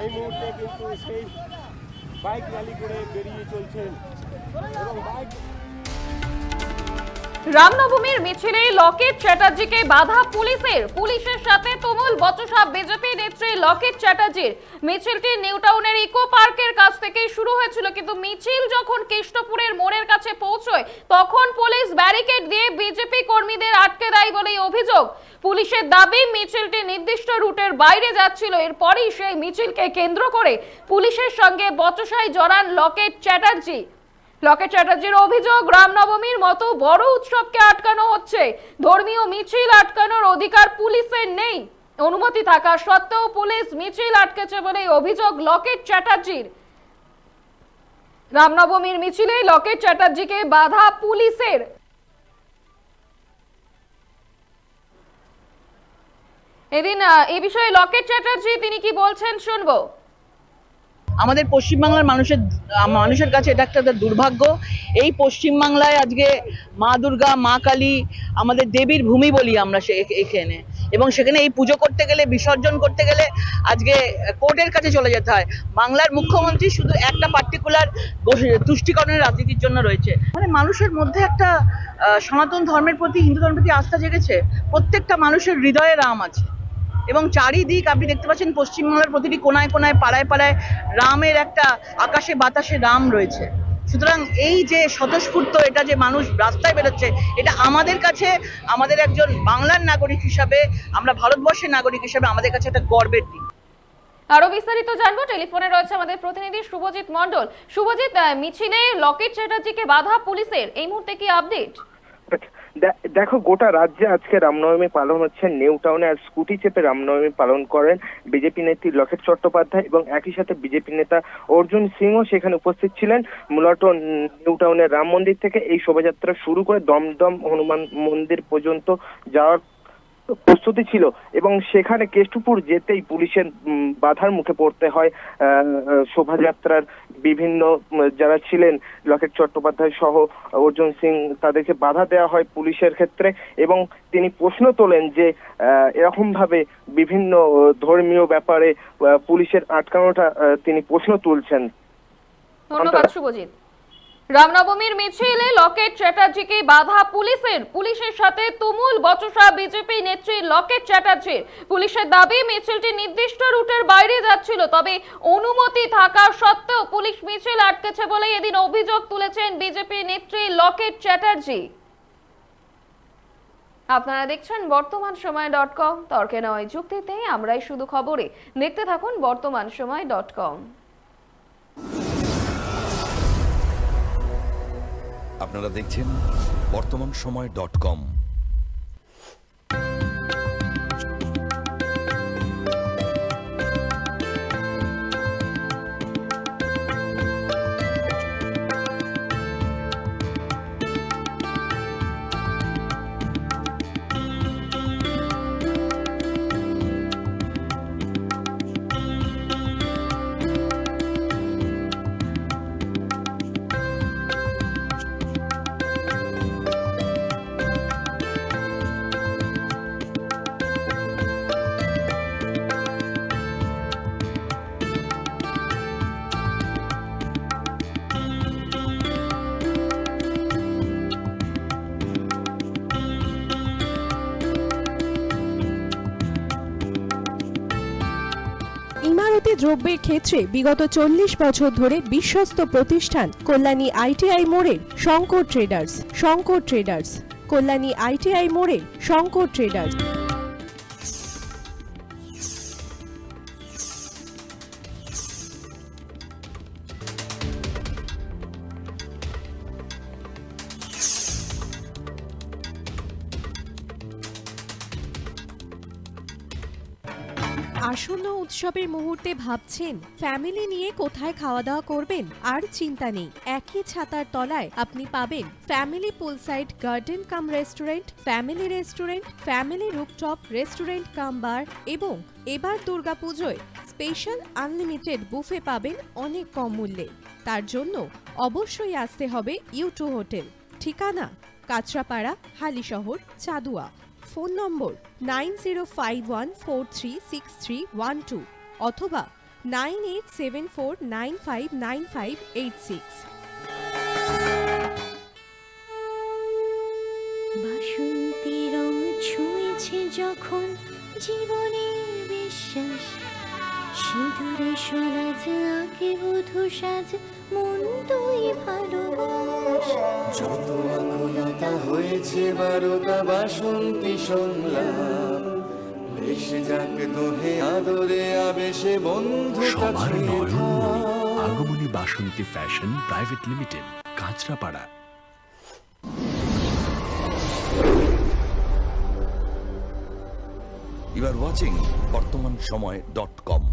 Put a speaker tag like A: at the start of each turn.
A: এই মুহূর্তে কিন্তু সেই বাইক র্যালি করে বেরিয়ে চলছেন এবং বাইক
B: রামনবমীর মিছিলে লকেট চ্যাটার্জিকে বাধা পুলিশের সাথে তুমুল বচসা বিজেপি নেত্রী লকেট চ্যাটার্জির। মিছিলটি নিউ টাউনের ইকো পার্কের কাছ থেকে শুরু হয়েছিল, কিন্তু মিছিল যখন কৃষ্ণপুরের মোড়ের কাছে পৌঁছয় তখন পুলিশ ব্যারিকেড দিয়ে বিজেপি কর্মীদের আটকে দেয় বলেই অভিযোগ। পুলিশের দাবি মিছিলটি নির্দিষ্ট রুটের বাইরে যাচ্ছিল। এরপরই সেই মিছিলকে কেন্দ্র করে পুলিশের সঙ্গে বচসায় জড়ান লকেট চ্যাটার্জি। লকেট চ্যাটার্জির অভিযোগ, রামনবমীর মতো বড় উৎসবকে আটকানো হচ্ছে। ধর্মীয় মিছিল আটকানোর অধিকার পুলিশের নেই। অনুমতি থাকা সত্ত্বেও পুলিশ মিছিল আটকেছে বলে অভিযোগ লকেট চ্যাটার্জির। রামনবমীর মিছিলে লকেট চ্যাটার্জিকে বাধা পুলিশের। এদিন এই বিষয়ে লকেট চ্যাটার্জি তিনি কি বলছেন শুনবো।
C: আমাদের পশ্চিমবাংলার মানুষের কাছে এটা একটা দুর্ভাগ্য। এই পশ্চিমবাংলায় আজকে মা দুর্গা, মা কালী, আমাদের দেবীর ভূমি বলি আমরা এখানে, এবং সেখানে এই পুজো করতে গেলে, বিসর্জন করতে গেলে আজকে কোর্টের কাছে চলে যেতে হয়। বাংলার মুখ্যমন্ত্রী শুধু একটা পার্টিকুলার তুষ্টিকরণের রাজনীতির জন্য রয়েছে। মানে মানুষের মধ্যে একটা সনাতন ধর্মের প্রতি, হিন্দু ধর্মের প্রতি আস্থা জেগেছে। প্রত্যেকটা মানুষের হৃদয়ে রাম আছে এবং চারিদিক আপনি দেখতে পাচ্ছেন পশ্চিমবাংলার প্রতিটি কোনায় কোনায়, পাড়ায় পাড়ায় রামের একটা আকাশে বাতাসে রাম রয়েছে। সুতরাং এই যে স্বতঃস্ফূর্ত এটা যে মানুষ রাস্তায় বেরোচ্ছে, এটা আমাদের কাছে, আমাদের একজন বাংলার নাগরিক হিসাবে, আমরা ভারতবর্ষের নাগরিক হিসাবে আমাদের কাছে একটা গর্বের দিন।
B: আরো বিস্তারিত জানবো, টেলিফোনে রয়েছে আমাদের প্রতিনিধি শুভজিৎ মণ্ডল। শুভজিৎ, মিছিলে লকেট চ্যাটার্জিকে বাধা পুলিশের, এই মুহূর্তে কি আপডেট?
D: দেখো, গোটা রাজ্যে আজকে রামনবমী পালন হচ্ছে। নিউ টাউনে আর স্কুটি চেপে রামনবমী পালন করেন বিজেপি নেত্রী লকেট চট্টোপাধ্যায় এবং একই সাথে বিজেপি নেতা অর্জুন সিংও সেখানে উপস্থিত ছিলেন। মূলত নিউ টাউনের রাম মন্দির থেকে এই শোভাযাত্রা শুরু করে দমদম হনুমান মন্দির পর্যন্ত যাওয়ার প্রস্তুতি ছিল এবং সেখানে কেষ্টপুর যেতেই পুলিশের বাধার মুখে পড়তে হয়। শোভাযাত্রার বিভিন্ন যারা ছিলেন, লকেট চট্টোপাধ্যায় সহ অর্জুন সিং, তাদেরকে বাধা দেওয়া হয় পুলিশের ক্ষেত্রে এবং তিনি প্রশ্ন তোলেন যে এরকম ভাবে বিভিন্ন ধর্মীয় ব্যাপারে পুলিশের আটকানোটা তিনি প্রশ্ন তুলছেন।
B: ধন্যবাদ শুভজিৎ। রামনবমীর মিছিলে লকেট চ্যাটার্জিকে বাধা পুলিশের সাথে তুমুল বচসা বিজেপি নেত্রী লকেট চ্যাটার্জির। পুলিশের দাবি মিছিলটি নির্দিষ্ট রুটের বাইরে যাচ্ছিল, তবে অনুমতি থাকা সত্ত্বেও পুলিশ মিছিল আটকেছে বলে এদিন অভিযোগ তুলেছেন বিজেপি নেত্রী লকেট চ্যাটার্জি। আপনারা দেখছেন বর্তমানসময়.com, তর্কে নয় যুক্তিতে আমরাই শুধু খবরে। দেখতে থাকুন বর্তমানসময়.com।
E: আপনারা দেখছেন বর্তমানসময়.com।
F: ইমারতি দ্রব্যের ক্ষেত্রে বিগত 40 বছর ধরে বিশ্বস্ত প্রতিষ্ঠান কল্যাণী ITI মোড়ের শঙ্কর ট্রেডার্স, কল্যাণী ITI মোড়ের শঙ্কর ট্রেডার্স। আসন্ন উৎসবের মুহূর্তে ভাবছেন ফ্যামিলি নিয়ে কোথায় খাওয়া দাওয়া করবেন? আর চিন্তা নেই, একই ছাতার তলায় আপনি পাবেন family poolside garden cum restaurant, family rooftop restaurant cum bar, এবং এবার দুর্গাপুজোয় স্পেশাল আনলিমিটেড বুফে পাবেন অনেক কম মূল্যে। তার জন্য অবশ্যই আসতে হবে U2 হোটেল। ঠিকানা কাঁচরাপাড়া, হালিশহর, চাদুয়া। ফোন নম্বর 9051436312 অথবা 9874959586।
G: বাসন্তী রং ছুঁয়েছে যখন জীবনের বিশ্বাস, সিঁদুরে সরাজ আঁকে বধূ সাজ, মন তুই ভালোবাস।
H: যত আকুলতা হয়েছে বারোটা বাসন্তী সংলাপ, ভেসে যাক দোহে আদরে আবেশে বন্ধুতা
I: সবার
H: ছুঁয়ে
I: নয়নমণি
H: থাক।
I: Agamani Basanti fashion private limited, Kanchrapara.
E: You are watching বর্তমান সময়.com।